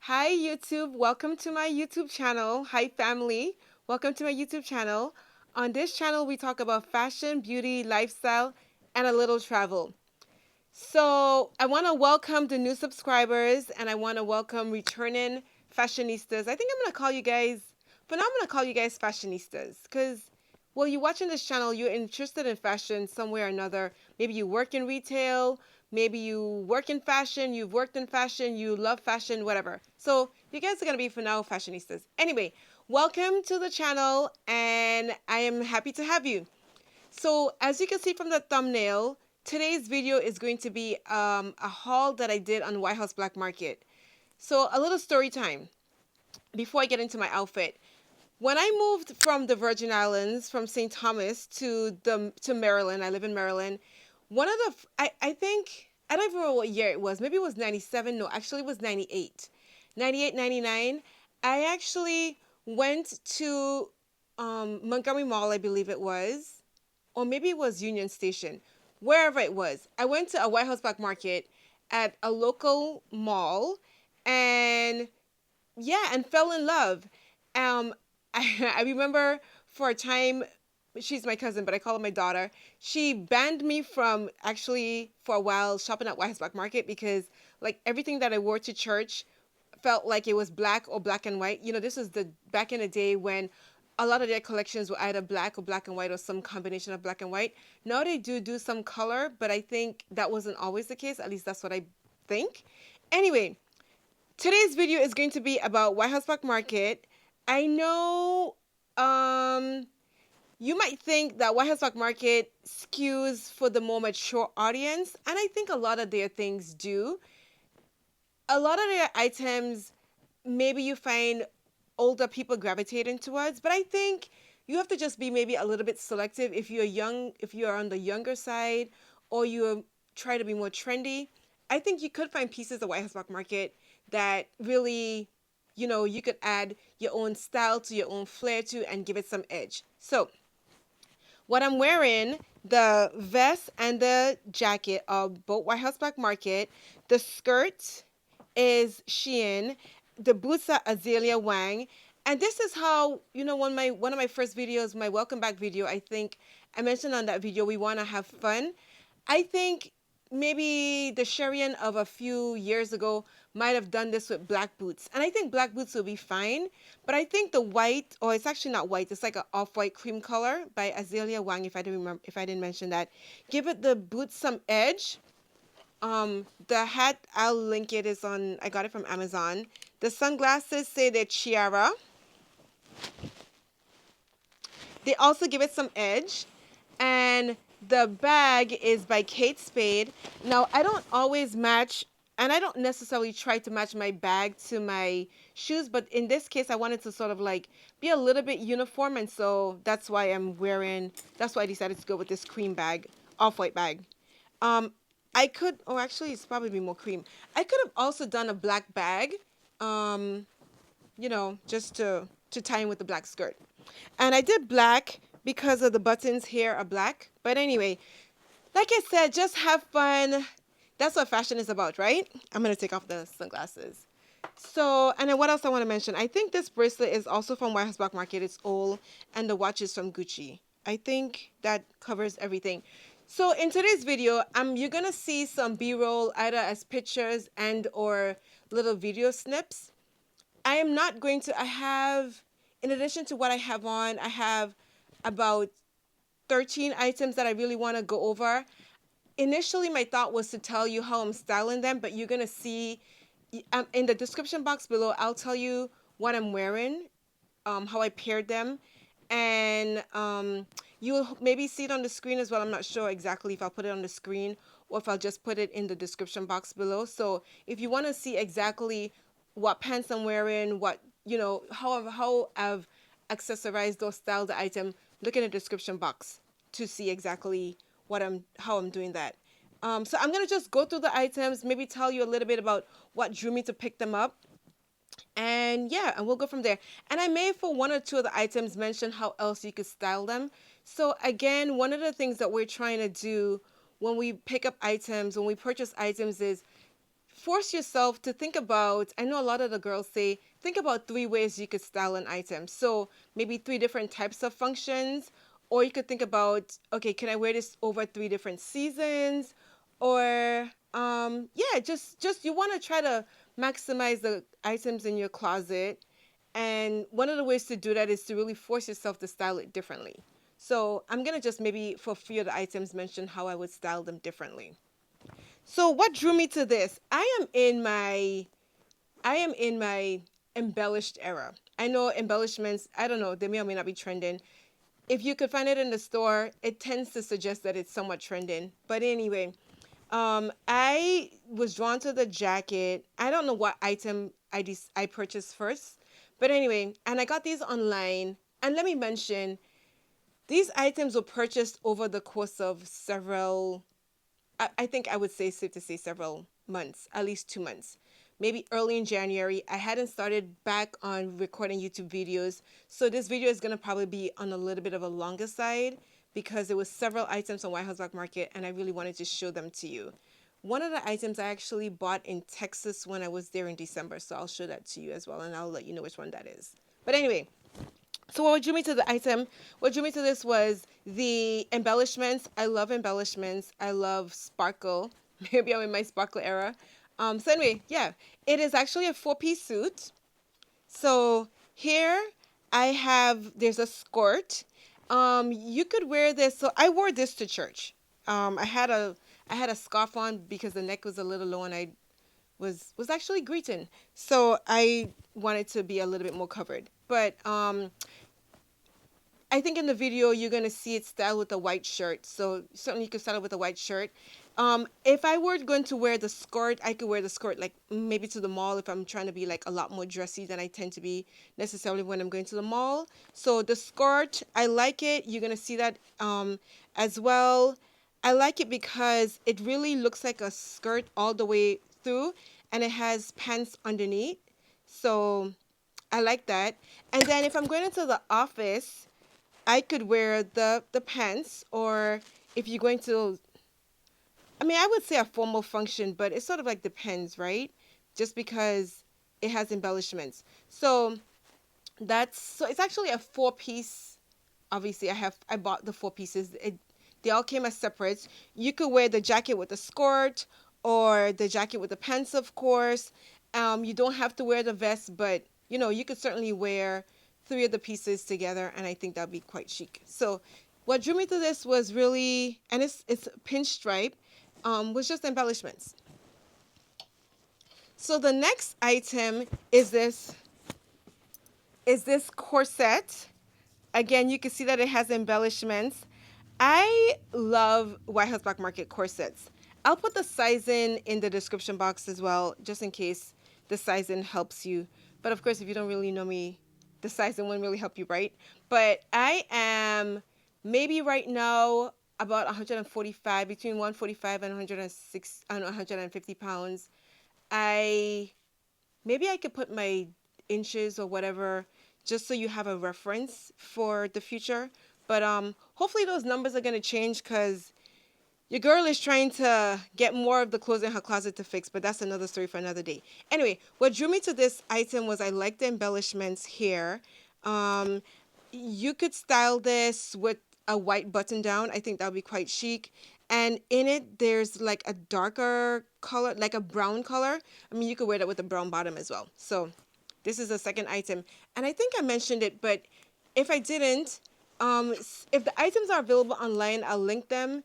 Hi YouTube, welcome to my YouTube channel. Hi family, welcome to my YouTube channel. On this channel we talk about fashion, beauty, lifestyle, and a little travel. So I want to welcome the new subscribers and I want to welcome returning fashionistas. I think I'm going to call you guys, for now I'm going to call you guys fashionistas because well, you're watching this channel, you're interested in fashion some way or another. Maybe you work in retail, maybe you work in fashion, you've worked in fashion, you love fashion, whatever. So you guys are going to be for now fashionistas. Anyway, welcome to the channel and I am happy to have you. So as you can see from the thumbnail, today's video is going to be a haul that I did on White House Black Market. So a little story time before I get into my outfit. When I moved from the Virgin Islands, from St. Thomas to Maryland, I live in Maryland. One of the I think I don't even know what year it was. Maybe it was 97. No, actually it was 98. 98, 99. I actually went to Montgomery Mall, I believe it was, or maybe it was Union Station, wherever it was. I went to a White House Black Market at a local mall, and yeah, and fell in love. Um, I remember for a time, she's my cousin, but I call her my daughter. She banned me from actually for a while shopping at White House Black Market because like everything that I wore to church felt like it was black or black and white. You know, this is the back in the day when a lot of their collections were either black or black and white or some combination of black and white. Now they do some color, but I think that wasn't always the case. At least that's what I think. Anyway, today's video is going to be about White House Black Market. I know you might think that White House Black Market skews for the more mature audience, and I think a lot of their things do. A lot of their items, maybe you find older people gravitating towards, but I think you have to just be maybe a little bit selective if you're young, if you're on the younger side, or you try to be more trendy. I think you could find pieces of White House Black Market that really, you could add your own style to your own flair to and give it some edge. So, what I'm wearing, the vest and the jacket are both White House Black Market. The skirt is Shein. The boots are Azalea Wang. And this is how, one of my first videos, my welcome back video, I think I mentioned on that video, we want to have fun. I think maybe the Cherrie-Ann of a few years ago might have done this with black boots. And I think black boots will be fine. But I think the white, or it's actually not white, it's like an off-white cream color by Azalea Wang, if I didn't mention that. Give it the boots some edge. The hat, I'll link it, is on, I got it from Amazon. The sunglasses say they're Tiara. They also give it some edge. And the bag is by Kate Spade. Now, I don't always match, and I don't necessarily try to match my bag to my shoes, but in this case, I wanted to sort of like be a little bit uniform, and so that's why that's why I decided to go with this cream bag, off-white bag. Um, I could, oh, actually, it's probably more cream. I could have also done a black bag, um, just to tie in with the black skirt. And I did black because of the buttons here are black. But anyway, like I said, just have fun. That's what fashion is about, right? I'm going to take off the sunglasses. So, and then what else I want to mention? I think this bracelet is also from White House Black Market. It's old. And the watch is from Gucci. I think that covers everything. So in today's video, you're going to see some B-roll either as pictures and or little video snips. I am not going to, I have, in addition to what I have on, I have about 13 items that I really want to go over. Initially, my thought was to tell you how I'm styling them, but you're going to see in the description box below, I'll tell you what I'm wearing, how I paired them, and you'll maybe see it on the screen as well. I'm not sure exactly if I'll put it on the screen or if I'll just put it in the description box below. So if you want to see exactly what pants I'm wearing, how I've accessorized or styled the item, look in the description box to see exactly how I'm doing that. So I'm gonna just go through the items, maybe tell you a little bit about what drew me to pick them up, and yeah, and we'll go from there. And I may, for one or two of the items, mention how else you could style them. So again, one of the things that we're trying to do when we pick up items, when we purchase items, is force yourself to think about, I know a lot of the girls say, think about 3 ways you could style an item. So maybe 3 different types of functions, or you could think about, okay, can I wear this over 3 different seasons? Or yeah, just you want to try to maximize the items in your closet. And one of the ways to do that is to really force yourself to style it differently. So I'm gonna just maybe for a few of the items mention how I would style them differently. So what drew me to this? I am in my embellished era. I know embellishments, I don't know, they may or may not be trending. If you could find it in the store, it tends to suggest that it's somewhat trending. But anyway, I was drawn to the jacket. I don't know what item I purchased first, but anyway, and I got these online. And let me mention, these items were purchased over the course of several. I think I would say safe to say several months, at least 2 months. Maybe early in January. I hadn't started back on recording YouTube videos. So this video is going to probably be on a little bit of a longer side because there was several items on White House Black Market and I really wanted to show them to you. One of the items I actually bought in Texas when I was there in December. So I'll show that to you as well and I'll let you know which one that is. But anyway, so what drew me to the item, what drew me to this was the embellishments. I love embellishments. I love sparkle. Maybe I'm in my sparkle era. So anyway, yeah, it is actually a 4-piece suit. So here there's a skirt. You could wear this. So I wore this to church. I had a scarf on because the neck was a little low and I was actually greeting. So I wanted to be a little bit more covered. But I think in the video you're going to see it styled with a white shirt. So certainly you can style it with a white shirt. If I were going to wear the skirt, I could wear the skirt like maybe to the mall if I'm trying to be like a lot more dressy than I tend to be necessarily when I'm going to the mall. So the skirt, I like it. You're going to see that as well. I like it because it really looks like a skirt all the way through and it has pants underneath. So I like that. And then if I'm going into the office, I could wear the pants, or if you're going to, I mean, I would say a formal function, but it sort of like depends, right? Just because it has embellishments. So so it's actually a 4-piece. Obviously, I bought the 4 pieces. They all came as separates. You could wear the jacket with the skirt or the jacket with the pants, of course. You don't have to wear the vest, but you could certainly wear 3 of the pieces together, and I think that'd be quite chic. So what drew me to this was really, and it's pinstripe, was just embellishments. So the next item is this corset. Again, you can see that it has embellishments. I love White House Black Market corsets. I'll put the sizing in the description box as well, just in case the sizing helps you. But of course, if you don't really know me, the sizing won't really help you, right? But I am maybe right now about 145, between 145 and 106, 150 pounds. Maybe I could put my inches or whatever just so you have a reference for the future. But hopefully those numbers are going to change because your girl is trying to get more of the clothes in her closet to fix, but that's another story for another day. Anyway, what drew me to this item was I like the embellishments here. You could style this with a white button down. I think that would be quite chic. And in it, there's like a darker color, like a brown color. I mean, you could wear that with a brown bottom as well. So this is the second item. And I think I mentioned it, but if I didn't, if the items are available online, I'll link them.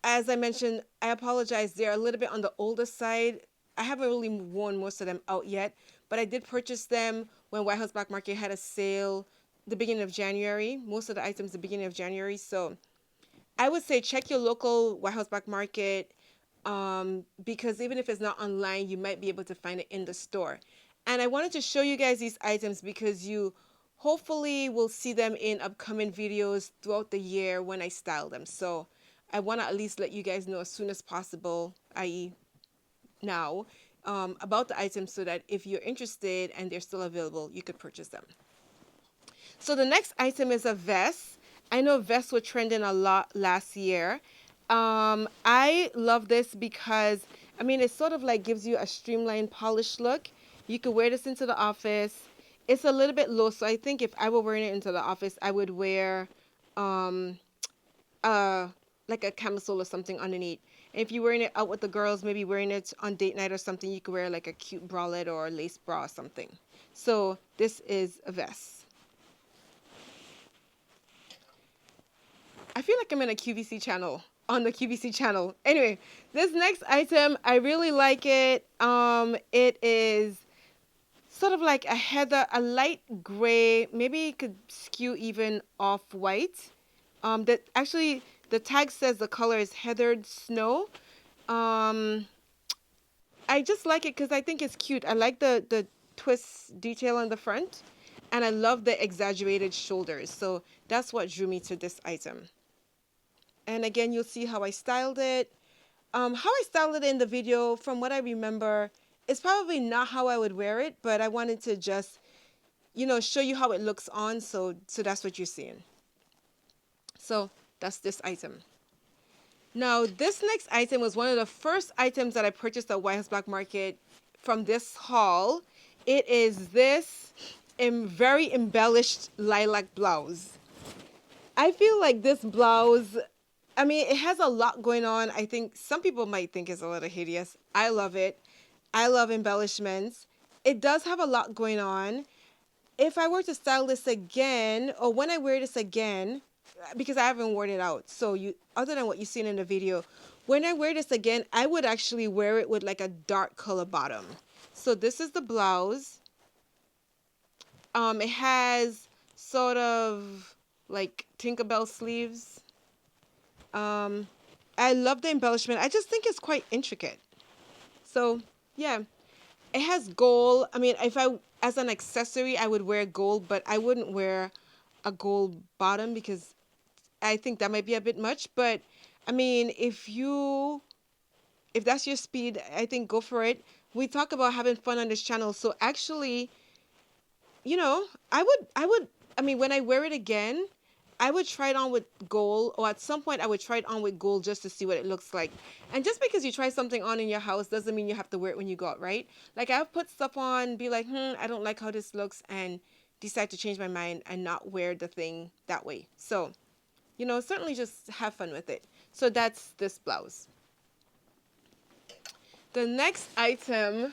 As I mentioned, I apologize. They're a little bit on the older side. I haven't really worn most of them out yet, but I did purchase them when White House Black Market had a sale the beginning of January. Most of the items the beginning of January. So I would say check your local White House Black Market because even if it's not online, you might be able to find it in the store. And I wanted to show you guys these items because you hopefully will see them in upcoming videos throughout the year when I style them. So I want to at least let you guys know as soon as possible, i.e. now, about the items so that if you're interested and they're still available, you could purchase them. So the next item is a vest. I know vests were trending a lot last year. I love this because I mean, it sort of like gives you a streamlined, polished look. You could wear this into the office. It's a little bit low, so I think if I were wearing it into the office, I would wear um uh like a camisole or something underneath. And if you're wearing it out with the girls, maybe wearing it on date night or something, you could wear like a cute bralette or a lace bra or something. So this is a vest. I feel like I'm in a QVC channel, on the QVC channel. Anyway, this next item, I really like it. It is sort of like a heather, a light gray, maybe it could skew even off white. That actually the tag says the color is heathered snow. Um, I just like it because I think it's cute. I like the twist detail on the front, and I love the exaggerated shoulders. So that's what drew me to this item. And again, you'll see how I styled it. How I styled it in the video, from what I remember, is probably not how I would wear it, but I wanted to just, show you how it looks on. So that's what you're seeing. So that's this item. Now, this next item was one of the first items that I purchased at White House Black Market from this haul. It is this very embellished lilac blouse. I feel like this blouse, I mean, it has a lot going on. I think some people might think it's a little hideous. I love it. I love embellishments. It does have a lot going on. If I were to style this again, or when I wear this again, because I haven't worn it out, so other than what you've seen in the video, when I wear this again, I would actually wear it with like a dark color bottom. So this is the blouse. It has sort of like Tinkerbell sleeves. I love the embellishment. I just think it's quite intricate. So yeah, it has gold. I mean, as an accessory, I would wear gold, but I wouldn't wear a gold bottom because I think that might be a bit much. But I mean, if that's your speed, I think go for it. We talk about having fun on this channel, so actually, I mean, when I wear it again, I would try it on with gold, or at some point I would try it on with gold just to see what it looks like. And just because you try something on in your house doesn't mean you have to wear it when you go out, right? Like, I've put stuff on, be like, I don't like how this looks, and decide to change my mind and not wear the thing that way. So, certainly just have fun with it. So that's this blouse. The next item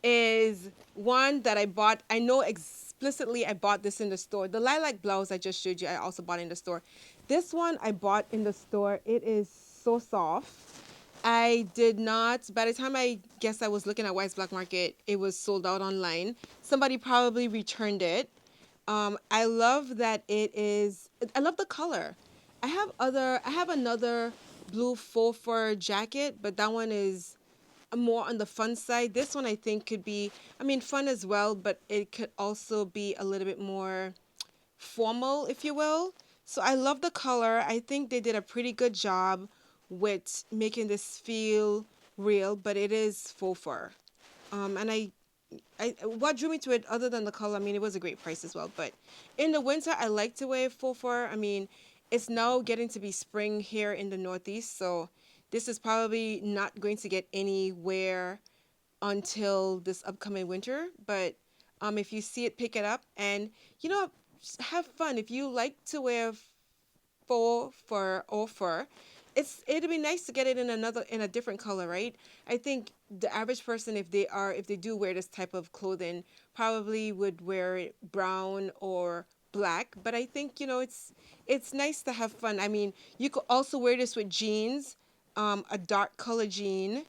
is one that I bought. I know explicitly I bought this in the store. The lilac blouse I just showed you, I also bought in the store. This one I bought in the store. It is so soft. I did not, by the time I guess I was looking at White's Black Market, it was sold out online. Somebody probably returned it. I love that I love the color. I have another blue faux fur jacket, but that one is more on the fun side. This one I think could be, I mean, fun as well, but it could also be a little bit more formal, if you will. So I love the color. I think they did a pretty good job with making this feel real, but it is faux fur. And what drew me to it other than the color, I mean, it was a great price as well. But in the winter, I like to wear faux fur. I mean, it's now getting to be spring here in the Northeast, so this is probably not going to get anywhere until this upcoming winter. But if you see it, pick it up and, just have fun. If you like to wear faux fur or fur, it'd be nice to get it in a different color, right? I think the average person, if they do wear this type of clothing, probably would wear it brown or black. But I think, it's nice to have fun. I mean, you could also wear this with jeans, a dark color jean,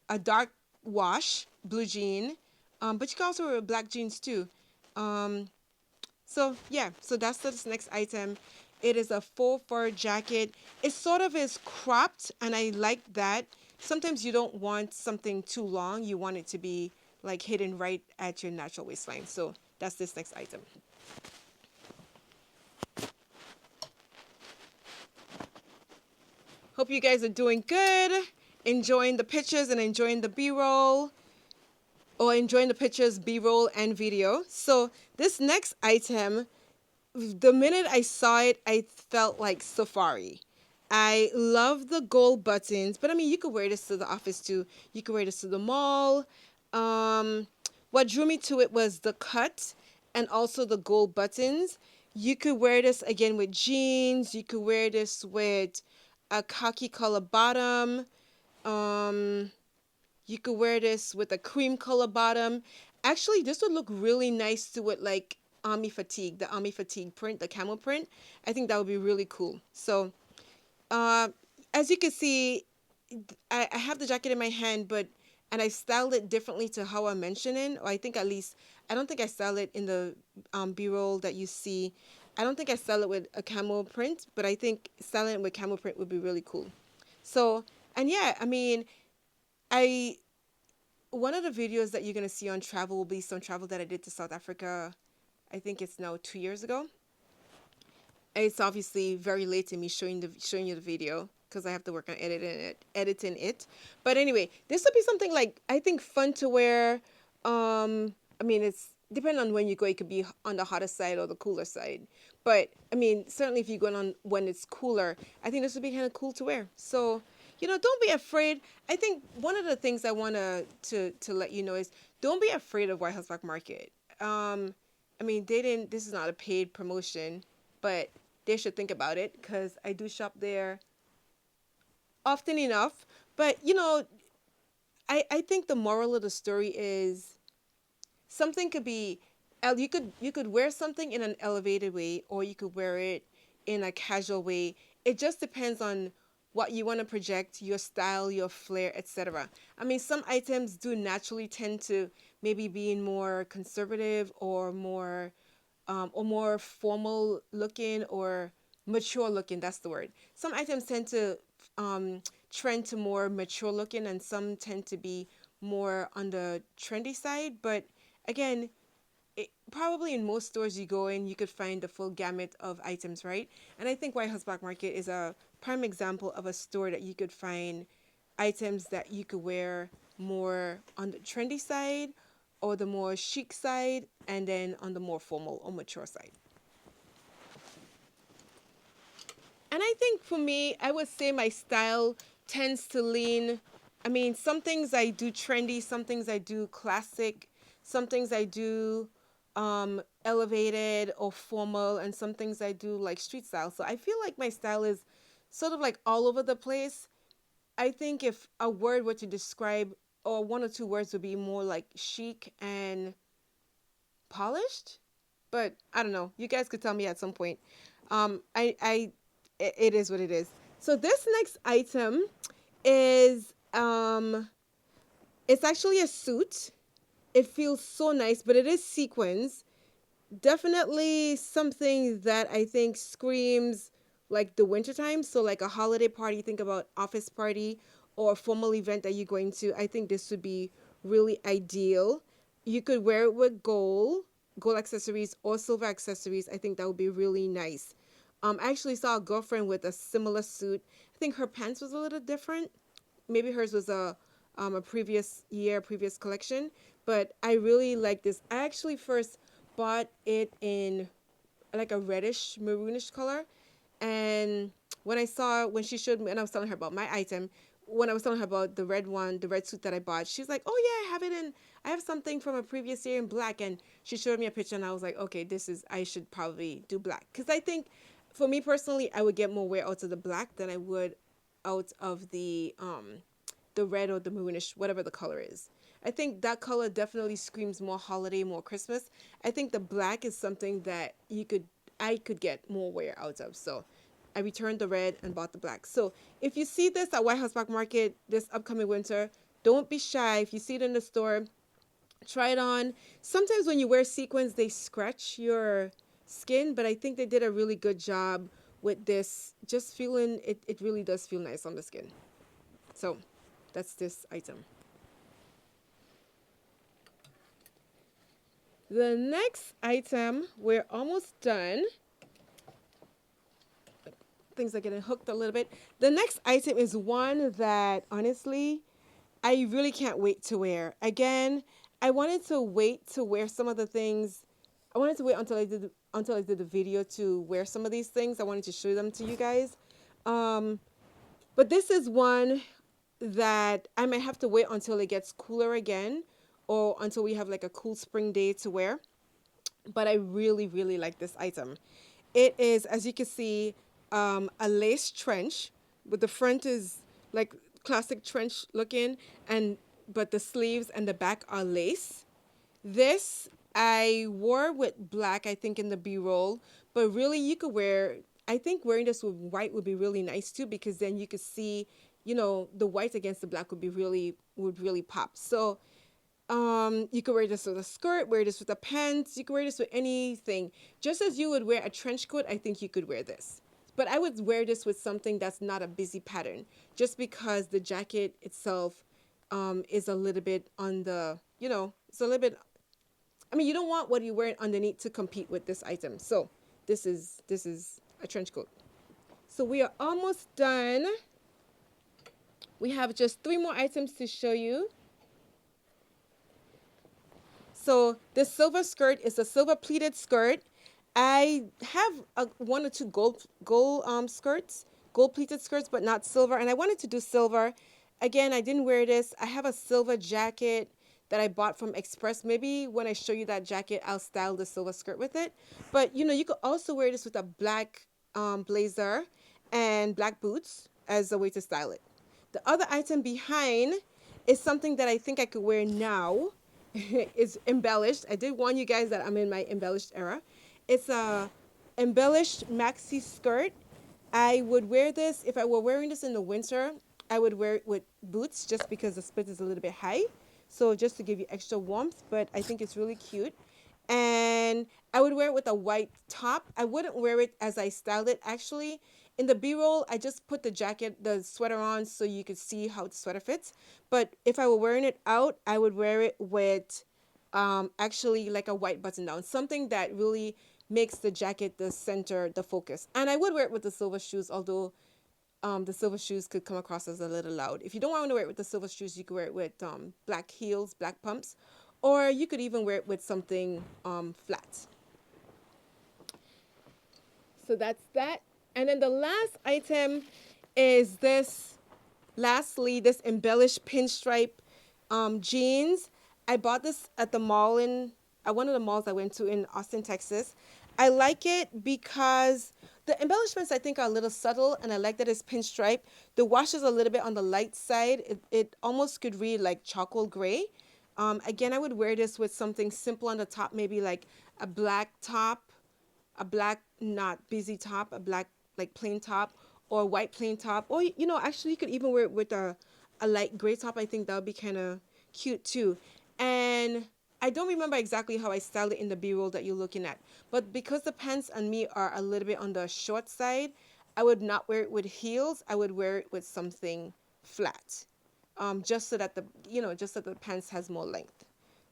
a dark wash blue jean, but you can also wear black jeans too. So yeah, so that's this next item. It is a faux fur jacket. It sort of is cropped, and I like that. Sometimes you don't want something too long. You want it to be like hidden right at your natural waistline. So that's this next item. Hope you guys are doing good, enjoying the pictures and enjoying the B-roll, or enjoying the pictures, B-roll, and video. So this next item, the minute I saw it, I felt like safari. I love the gold buttons, but I mean, you could wear this to the office too. You could wear this to the mall. Um, what drew me to it was the cut and also the gold buttons. You could wear this again with jeans. You could wear this with a khaki color bottom. Um, you could wear this with a cream color bottom. Actually, this would look really nice to it like army fatigue, the army fatigue print, the camel print. I think that would be really cool. So, uh, as you can see, I have the jacket in my hand, but and I styled it differently to how I'm mentioning, or I think at least I don't think I styled it in the B-roll that you see. I don't think I styled it with a camel print, but I think styling it with camel print would be really cool. So, and yeah, I mean, I one of the videos that you're gonna see on travel will be some travel that I did to South Africa. I think it's now 2 years ago. It's obviously very late to me showing you the video because I have to work on editing it. But anyway, this would be something like I think fun to wear. I mean, it's depending on when you go. It could be on the hotter side or the cooler side. But I mean, certainly if you're going on when it's cooler, I think this would be kind of cool to wear. So, don't be afraid. I think one of the things I want to let you know is don't be afraid of White House Black Market. I mean, they didn't. This is not a paid promotion, but they should think about it because I do shop there often enough. But I think the moral of the story is something could be you could wear something in an elevated way or you could wear it in a casual way. It just depends on what you want to project, your style, your flair, etc. I mean, some items do naturally tend to maybe being more conservative or more formal looking or mature looking. That's the word. Some items tend to trend to more mature looking, and some tend to be more on the trendy side. But again, probably in most stores you go in, you could find the full gamut of items, right? And I think White House Black Market is a prime example of a store that you could find items that you could wear more on the trendy side or the more chic side, and then on the more formal or mature side. And I think for me, I would say my style tends to lean. I mean, some things I do trendy, some things I do classic, some things I do elevated or formal, and some things I do like street style. So I feel like my style is sort of like all over the place. I think if a word were to describe, or one or two words would be more like chic and polished, but I don't know. You guys could tell me at some point. It is what it is. So this next item is it's actually a suit. It feels so nice, but it is sequins. Definitely something that I think screams like the wintertime. So like a holiday party, think about office party or a formal event that you're going to. I think this would be really ideal. You could wear it with gold accessories or silver accessories. I think that would be really nice. I actually saw a girlfriend with a similar suit. I think her pants was a little different. Maybe hers was a previous year, previous collection. But I really like this. I actually first bought it in like a reddish maroonish color, and when she showed me and I was telling her about my item, when I was telling her about the red one, the red suit that I bought, she's like, oh yeah, I have something from a previous year in black. And she showed me a picture and I was like, okay, I should probably do black, because I think for me personally I would get more wear out of the black than I would out of the red or the maroonish, whatever the color is. I think that color definitely screams more holiday, more Christmas. I think the black is something that I could get more wear out of. So I returned the red and bought the black. So if you see this at White House Black Market this upcoming winter, don't be shy. If you see it in the store, try it on. Sometimes when you wear sequins, they scratch your skin, but I think they did a really good job with this. Just feeling it, it really does feel nice on the skin. So that's this item. The next item, we're almost done. Things are getting hooked a little bit. The next item is one that honestly, I really can't wait to wear. Again, I wanted to wait to wear some of the things. I wanted to wait until I did the video to wear some of these things. I wanted to show them to you guys. Um, but this is one that I might have to wait until it gets cooler again, or until we have like a cool spring day to wear. But I really, really like this item. It is, as you can see, a lace trench, but the front is like classic trench looking, and but the sleeves and the back are lace. This I wore with black, I think, in the B-roll, but really you could wear. I think wearing this with white would be really nice too, because then you could see, the white against the black would really pop. So you could wear this with a skirt, wear this with a pants, you could wear this with anything. Just as you would wear a trench coat, I think you could wear this. But I would wear this with something that's not a busy pattern, just because the jacket itself is a little bit on the, it's a little bit. I mean, you don't want what you wear underneath to compete with this item. So this is a trench coat. So we are almost done. We have just 3 more items to show you. So this silver skirt is a silver pleated skirt. I have one or two gold skirts, gold pleated skirts, but not silver. And I wanted to do silver. Again, I didn't wear this. I have a silver jacket that I bought from Express. Maybe when I show you that jacket, I'll style the silver skirt with it. But you could also wear this with a black blazer and black boots as a way to style it. The other item behind is something that I think I could wear now. It's embellished. I did warn you guys that I'm in my embellished era. It's a embellished maxi skirt. I would wear this if I were wearing this in the winter. I would wear it with boots just because the split is a little bit high. So just to give you extra warmth, but I think it's really cute. And I would wear it with a white top. I wouldn't wear it as I styled it. Actually, in the B-roll, I just put the sweater on so you could see how the sweater fits. But if I were wearing it out, I would wear it with actually like a white button down, something that really makes the jacket the center, the focus. And I would wear it with the silver shoes, although the silver shoes could come across as a little loud. If you don't want to wear it with the silver shoes, you could wear it with black heels, black pumps, or you could even wear it with something flat. So that's that. And then the last item is this embellished pinstripe jeans. I bought this at the mall at one of the malls I went to in Austin, Texas. I like it because the embellishments I think are a little subtle, and I like that it's pinstripe. The wash is a little bit on the light side. It almost could read like charcoal gray. Again, I would wear this with something simple on the top, maybe like a black top, a black not busy top, a black like plain top, or white plain top, or actually you could even wear it with a light gray top. I think that would be kind of cute too. And I don't remember exactly how I styled it in the B-roll that you're looking at, but because the pants on me are a little bit on the short side, I would not wear it with heels. I would wear it with something flat, just so that the pants has more length.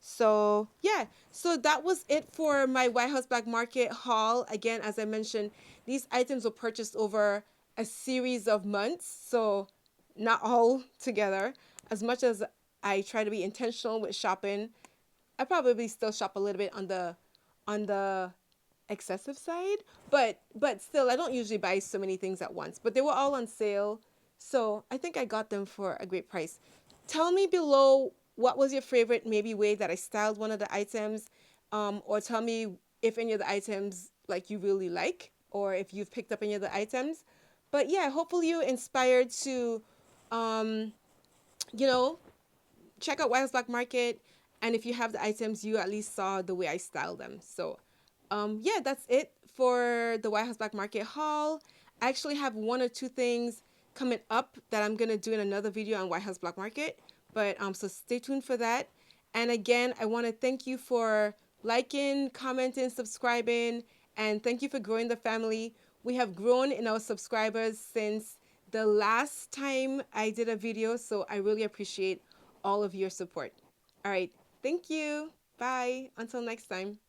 So yeah, so that was it for my White House Black Market haul. Again, as I mentioned, these items were purchased over a series of months, so not all together. As much as I try to be intentional with shopping, I probably still shop a little bit on the excessive side, but still I don't usually buy so many things at once. But they were all on sale, so I think I got them for a great price. Tell me below what was your favorite maybe way that I styled one of the items, or tell me if any of the items like you really like, or if you've picked up any of the items. But yeah, hopefully you're inspired to um, you know check out White House Black Market, and if you have the items, you at least saw the way I styled them. So yeah, that's it for the White House Black Market haul. I actually have one or two things coming up that I'm gonna do in another video on White House Black Market, but so stay tuned for that. And again, I want to thank you for liking, commenting, subscribing, and thank you for growing the family. We have grown in our subscribers since the last time I did a video, so I really appreciate all of your support. All right, thank you. Bye. Until next time.